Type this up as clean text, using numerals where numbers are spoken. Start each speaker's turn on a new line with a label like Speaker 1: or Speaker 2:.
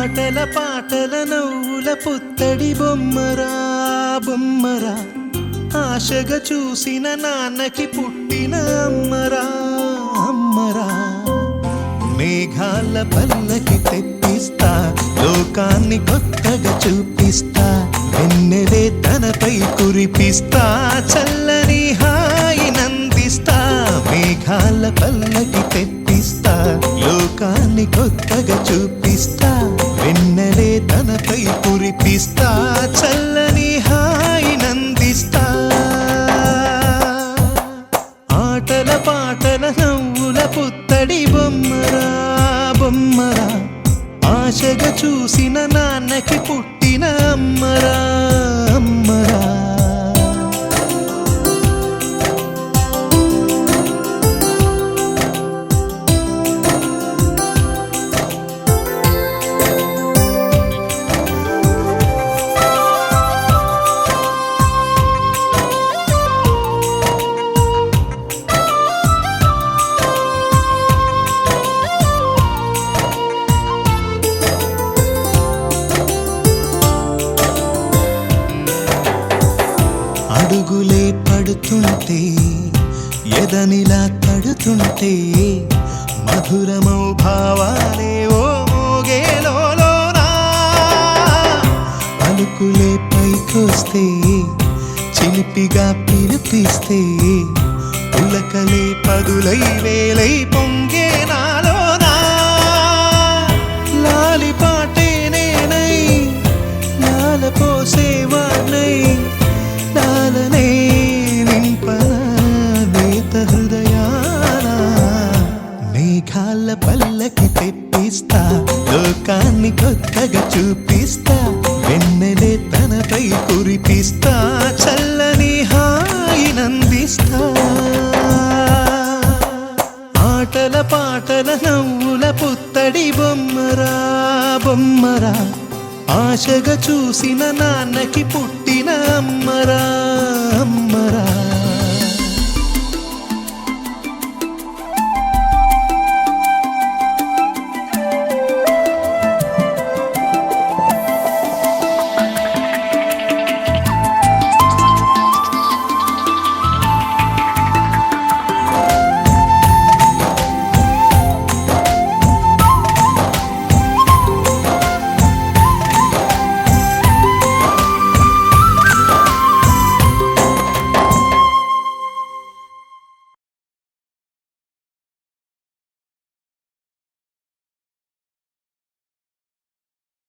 Speaker 1: ఆటల పాటల నవ్వుల పుత్తడి బొమ్మరా బొమ్మరా, ఆశగా చూసిన నాన్నకి పుట్టిన అమ్మరా అమ్మరా. మేఘాల పల్లకి తెప్పిస్తా, లోకాన్ని కొత్తగా చూపిస్తా, వెన్నెలే తనపై కురిపిస్తా, చల్లని హాయి నందిస్తా. మేఘాల పల్లకి తెప్పిస్తా, లోకాన్ని కొత్తగా చూపిస్తా, వెన్నెలే తనపై కురిపిస్తా, చల్లని హాయి నందిస్తా. ఆటల పాటల నవ్వుల పుత్తడి బొమ్మరా బొమ్మరా, ఆశగా చూసిన నాన్నకి పుట్టిన అమ్మరా అమ్మరా. అడుగులే పడుతుంటే, ఎదనిలా తడుతుంటే, మధురమౌ భావాలే ఓ మోగేలోనా. పలుకులే పైకొస్తే, చిలిపిగా పిలిపిస్తే, పులకలే పదులై వేలై పొంగే నాలోనా. లాలి పాటే నేనై లాల పోసేవాణ్ణై, లాలనే నింపనా నేత హృదయాన. మేఘాల పల్లకి తెప్పిస్తా, లోకాన్ని కొత్తగా చూపిస్తా, వెన్నెలే తనపై కురిపిస్తా, చల్లని హాయి నందిస్తా. ఆటల పాటల నవ్వుల పుత్తడి బొమ్మరా బొమ్మరా, ఆశగా చూసిన నాన్నకి పుట్టిన అమ్మరా అమ్మరా.